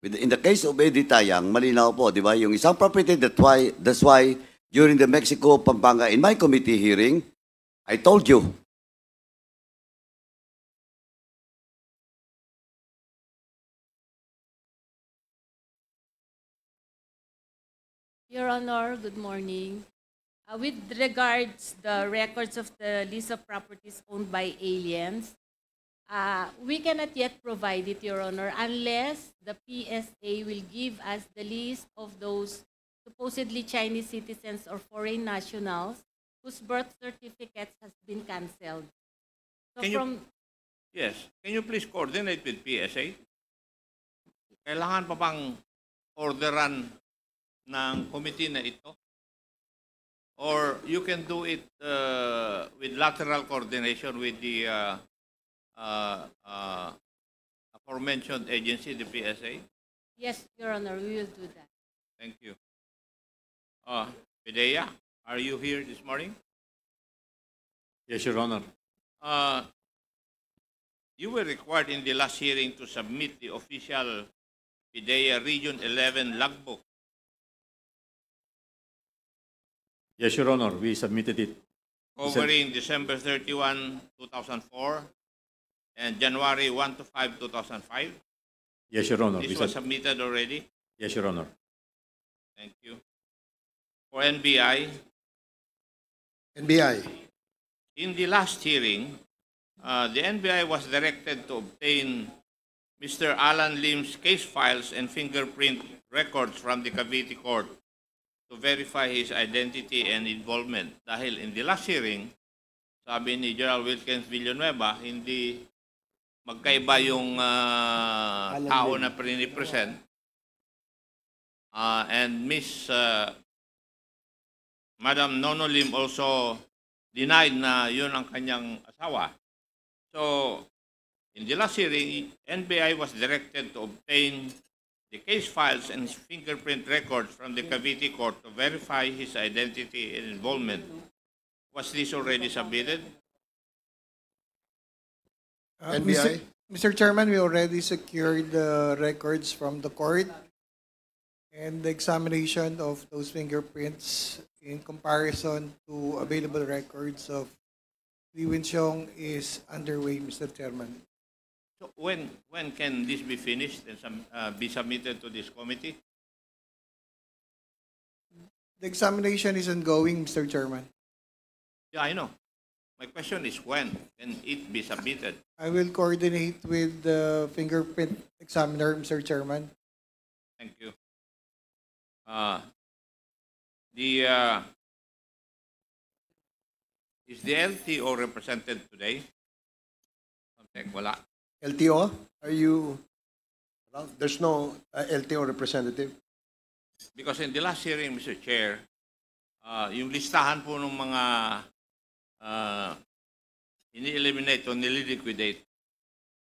In the case of Eddie Tayang, malinaw po, di ba? Yung isang property, that's why during the Mexico, Pampanga, in my committee hearing, I told you, Your Honor, good morning. With regards the records of the list of properties owned by aliens, we cannot yet provide it, Your Honor, unless the PSA will give us the list of those supposedly Chinese citizens or foreign nationals whose birth certificates has been canceled. So Can you- from Yes. Can you please coordinate with PSA? Kailangan pa bang orderan ng committee na ito? Or you can do it with lateral coordination with the aforementioned agency, the PSA? yes, Your Honor, we will do that. Thank you. Pidea, are you here this morning? Yes, Your Honor. You were required in the last hearing to submit the official Pidea Region 11 logbook. Yes, Your Honor. We submitted it. Covering December 31, 2004 and January 1 to 5, 2005. Yes, Your Honor. This was submitted already. Yes, Your Honor. Thank you. For NBI, NBI. in the last hearing, the NBI was directed to obtain Mr. Alan Lim's case files and fingerprint records from the Cavite Court to verify his identity and involvement. Dahil in the last hearing, sabi ni General Wilkins Villanueva, hindi magkaiba yung tao na present. And Madam Nono Lim also denied na yun ang kanyang asawa. So, in the last hearing, NBI was directed to obtain the case files and fingerprint records from the Cavite Court to verify his identity and involvement. Was this already submitted? NBI? Mr. Chairman, we already secured the records from the court, and the examination of those fingerprints in comparison to available records of Lee Winchong is underway, Mr. Chairman. So when can this be finished and be submitted to this committee? The examination is ongoing, Mr. Chairman. Yeah, I know. My question is when can it be submitted? I will coordinate with the fingerprint examiner, Mr. Chairman. Thank you. Is the LTO represented today? Wala. LTO? Are you around? There's no LTO representative? Because in the last hearing, Mr. Chair, yung listahan po ng mga ini-eliminate o nililiquidate,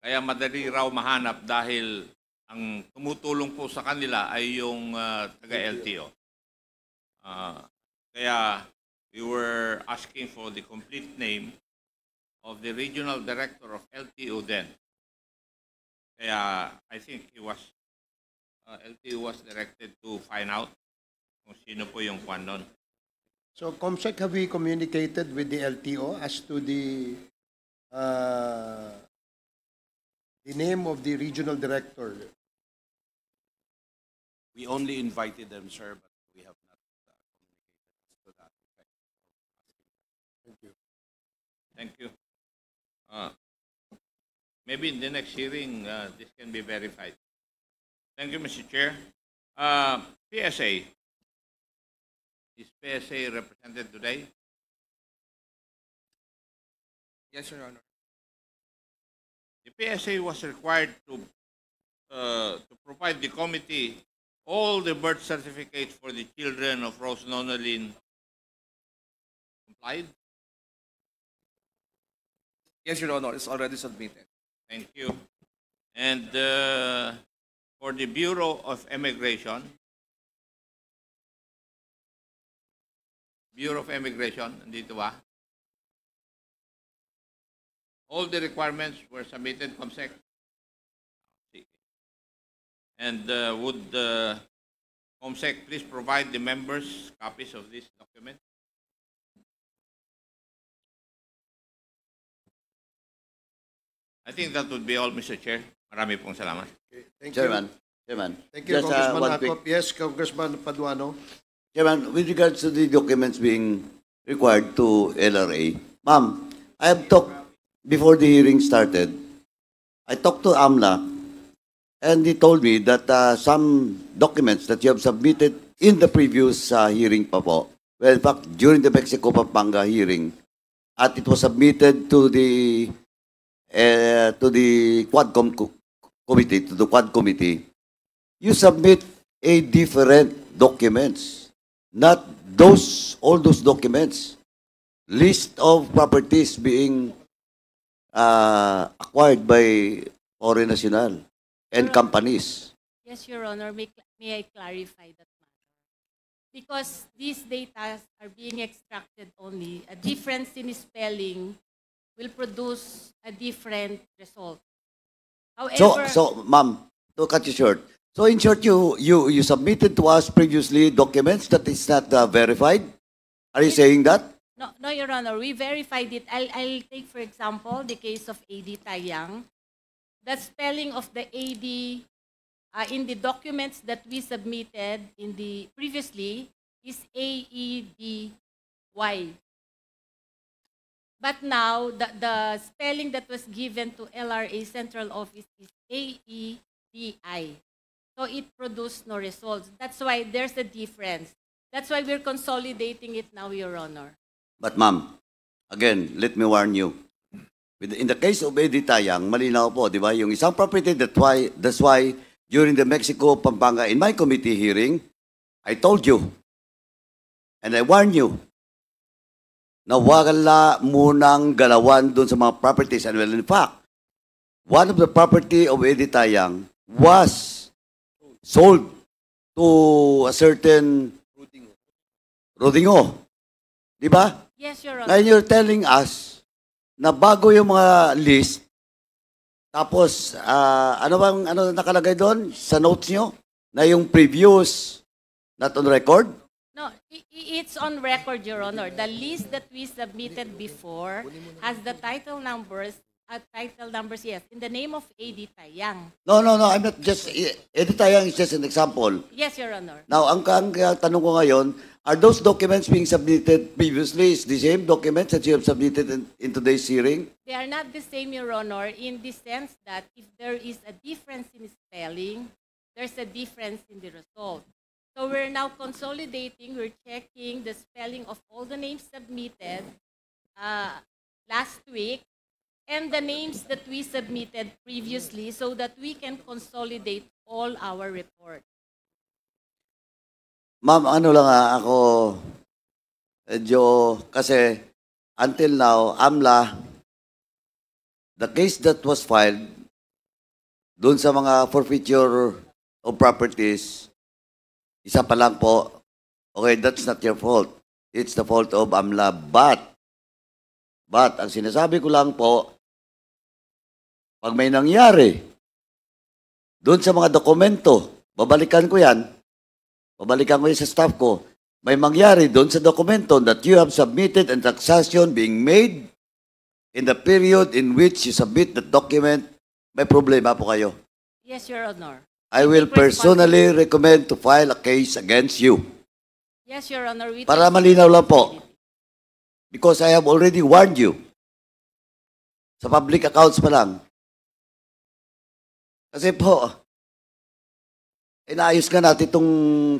kaya madali raw mahanap dahil ang tumutulong po sa kanila ay yung taga-LTO. Kaya we were asking for the complete name of the regional director of LTO then. Kaya I think LTO was directed to find out kung sino po yung kwan nun. So, COMSEC, have we communicated with the LTO as to the name of the regional director? We only invited them, sir, but we have not communicated to that effect. Thank you. Thank you. Maybe in the next hearing, this can be verified. Thank you, Mr. Chair. PSA. Is PSA represented today? Yes, Your Honor. The PSA was required to provide the committee all the birth certificates for the children of Rose Nonolin. Complied? Yes, Your Honor. It's already submitted. Thank you. And for the Bureau of Immigration, nandito ba? All the requirements were submitted, COMSEC. And would COMSEC please provide the members copies of this document? I think that would be all, Mr. Chair. Marami pong salamat. Okay, thank Chairman, you. Chairman. Thank you, Just, Congressman one quick- Acop. Yes, Congressman Paduano. Chairman, with regards to the documents being required to LRA, ma'am, I have talked, before the hearing started, I talked to AMLA, and he told me that some documents that you have submitted in the previous hearing pa po, well, in fact, during the Mexico Pampanga hearing, at it was submitted to the Quadcom committee, to the Quad committee, you submit a different documents, not all those documents. List of properties being acquired by foreign national and companies. Yes, Your Honor, may I clarify that matter? Because these data are being extracted only, a difference in spelling will produce a different result. However, So, ma'am, to cut you short. So, in short, you submitted to us previously documents that is not verified. Are you saying that? no, Your Honor, we verified it. I'll take, for example, the case of AD Tayang. The spelling of the AD in the documents that we submitted previously is AEDY. But now, the spelling that was given to LRA Central Office is AEDI. So it produced no results. That's why there's a difference. That's why we're consolidating it now, Your Honor. But ma'am, again, let me warn you. In the case of Eddie Tayang, malinaw po, di ba? Yung isang property, that's why during the Mexico Pampanga, in my committee hearing, I told you, and I warned you, na wala munang galawan dun sa mga properties. And well, in fact, one of the property of Eddie Tayang was sold to a certain Rodingo. Di ba? Yes, Your Honor. Ngayon you're telling us na bago yung mga list, tapos ano nakalagay doon sa notes nyo? Na yung previous not on record? No, it's on record, Your Honor. The list that we submitted before has the title numbers, yes, in the name of AD Tayang. No, I'm not just, Eddie Tayang is just an example. Yes, Your Honor. Now, ang tanong ko ngayon, are those documents being submitted previously? Is the same documents that you have submitted in today's hearing? They are not the same, Your Honor, in the sense that if there is a difference in spelling, there's a difference in the result. So we're now consolidating, we're checking the spelling of all the names submitted last week and the names that we submitted previously so that we can consolidate all our reports. Ma'am, ano lang ako, medyo, kasi until now, AMLA, the case that was filed, dun sa mga forfeiture of properties, isa pa lang po, okay, that's not your fault. It's the fault of AMLA. But, ang sinasabi ko lang po, pag may nangyari, dun sa mga dokumento, babalikan ko yan sa staff ko, may mangyari doon sa dokumento that you have submitted and taxation being made in the period in which you submit the document, may problema po kayo. Yes, Your Honor. I will take personally recommend to file a case against you. Yes, Your Honor. We Para take malinaw lang po. Because I have already warned you. Sa public accounts pa lang. Kasi po, inaayos ka natin itong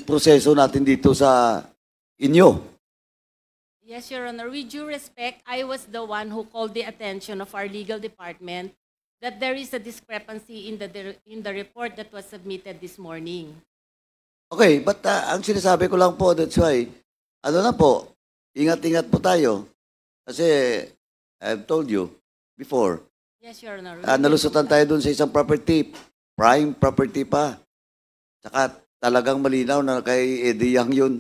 proseso natin dito sa inyo. Yes, Your Honor. With due respect, I was the one who called the attention of our legal department that there is a discrepancy in the report that was submitted this morning. Okay, but ang sinasabi ko lang po, that's why, ano na po, ingat-ingat po tayo. Kasi, I've told you before, Yes, Your Honor. nalusutan tayo dun sa isang property, prime property pa. Saka talagang malinaw na kay Eddie Yang yun,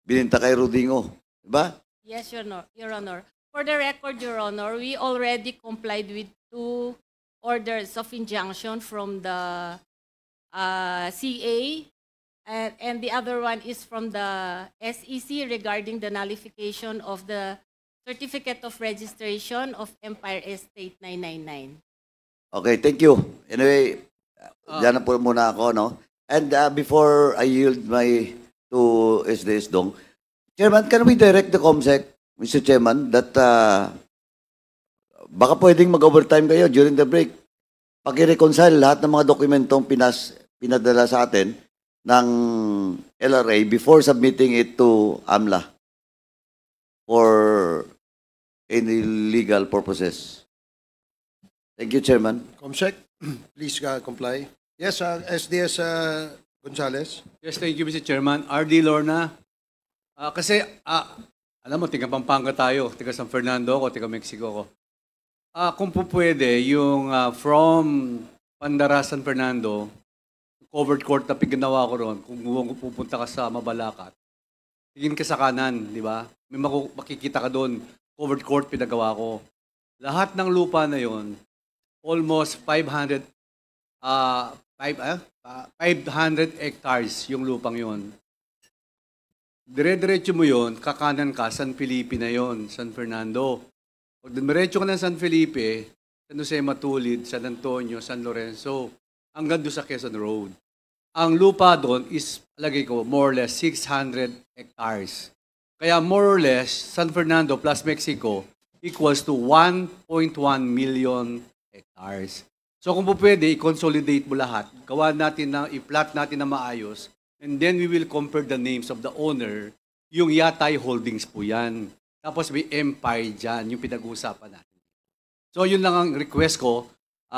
bininta kay Rodingo. Diba? Yes, Your Honor. For the record, Your Honor, we already complied with 2 orders of injunction from the CA, and the other one is from the SEC regarding the nullification of the Certificate of Registration of Empire Estate 999. Okay, thank you. Anyway, dyan na po muna ako, no? And before I yield my to SDS Dong, Chairman, can we direct the COMSEC, Mr. Chairman, that baka pwedeng mag-overtime kayo during the break. Pag-reconcile lahat ng mga dokumentong pinadala sa atin ng LRA before submitting it to AMLA for any legal purposes. Thank you, Chairman. Comsec, please comply. Yes, SDS Gonzales. Yes, thank you, Mr. Chairman. RD Lorna, kasi, alam mo, tiga Pampanga tayo, tiga San Fernando ako, tiga Mexico ako. Kung po pwede, yung from Pandara, San Fernando, covered court na ginawa ko ron, kung pupunta ka sa Mabalacat, tingin ka sa kanan, di ba? May makikita ka doon, covered court pinagawa ko. Lahat ng lupa na yon, almost 500 hectares yung lupang yon. Dire-diretso mo yon, kakanan ka, San Felipe na yon, San Fernando. Pag dumiretso ka ng San Felipe, San Jose Matulid, San Antonio, San Lorenzo, hanggang doon sa Quezon Road. Ang lupa doon is, lagay ko, more or less 600 hectares. Kaya more or less, San Fernando plus Mexico equals to 1.1 million hectares. So kung po pwede, i-consolidate mo lahat, gawa natin na, i-plot natin na maayos, and then we will compare the names of the owner, yung Yatay Holdings po yan. Tapos may Empire dyan, yung pinag-uusapan natin. So yun lang ang request ko.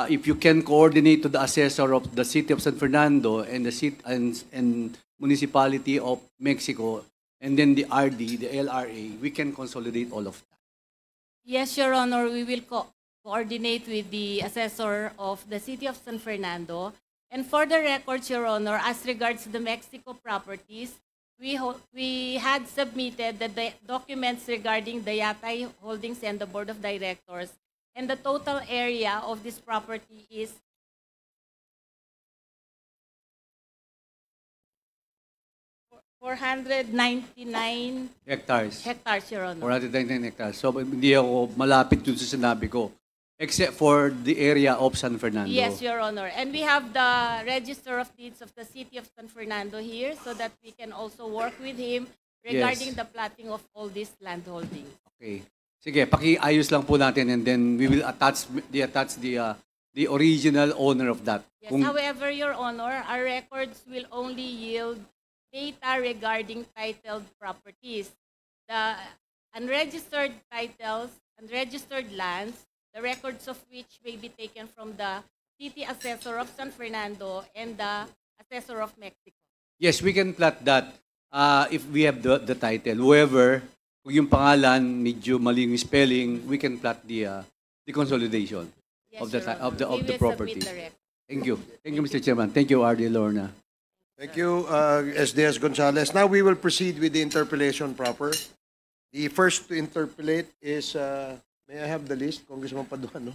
If you can coordinate to the assessor of the City of San Fernando and the city and Municipality of Mexico, and then the RD, the LRA, we can consolidate all of that. Yes, Your Honor, we will coordinate with the assessor of the City of San Fernando. And for the records, Your Honor, as regards the Mexico properties, we had submitted the documents regarding the Yatay Holdings and the Board of Directors, and the total area of this property is 499 Hectares. hectares, Your Honor. 499 hectares. So hindi ako malapit dun sa sinabi ko. Except for the area of San Fernando. Yes, Your Honor. And we have the Register of Deeds of the City of San Fernando here so that we can also work with him regarding Yes. the platting of all these land holdings. Okay. Sige, pakiayos lang po natin and then we will attach the original owner of that. Yes. However, Your Honor, our records will only yield data regarding titled properties. The unregistered titles, unregistered lands, the records of which may be taken from the City Assessor of San Fernando and the Assessor of Mexico. Yes, we can plot that if we have the title. However, kung yung pangalan medyo mali yung spelling, we can plot the consolidation Yes, of the Your Honor. of We the will property. submit the record. Thank you. Thank you, Mr. Chairman. Thank you, RD Lorna. Thank you, SDS Gonzales. Now we will proceed with the interpellation proper. The first to interpellate is, may I have the list, Congressman Paduan, no?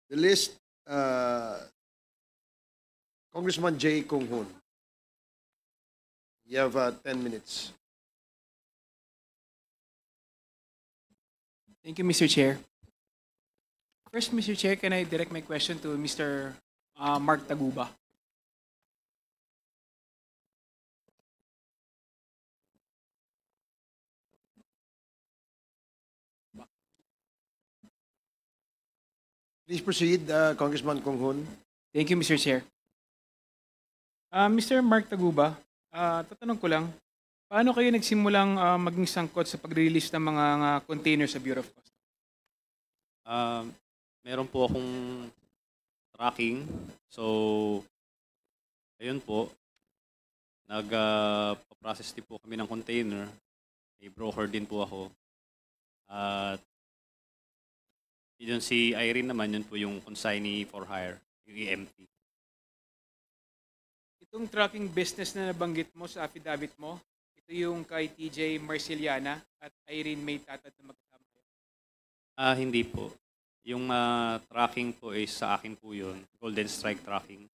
The list, Congressman J. Kung Hoon. You have 10 minutes. Thank you, Mr. Chair. First, Mr. Chair, can I direct my question to Mr. Mark Taguba? Please proceed, Congressman Kung Hoon. Thank you, Mr. Chair. Mr. Mark Taguba, tatanong ko lang, paano kayo nagsimulang maging sangkot sa pag-release ng mga container sa Bureau of Customs? Meron po akong tracking. So, ayun po. Nag-process din po kami ng container. May broker din po ako. At yun si Irene naman, yun po yung consignee for hire, yung EMT. Itong tracking business na nabanggit mo sa affidavit mo, ito yung kay TJ Marceliana at Irene May Tatad na magkasama kayo. Hindi po. Yung tracking po is sa akin po yun, Golden Strike tracking.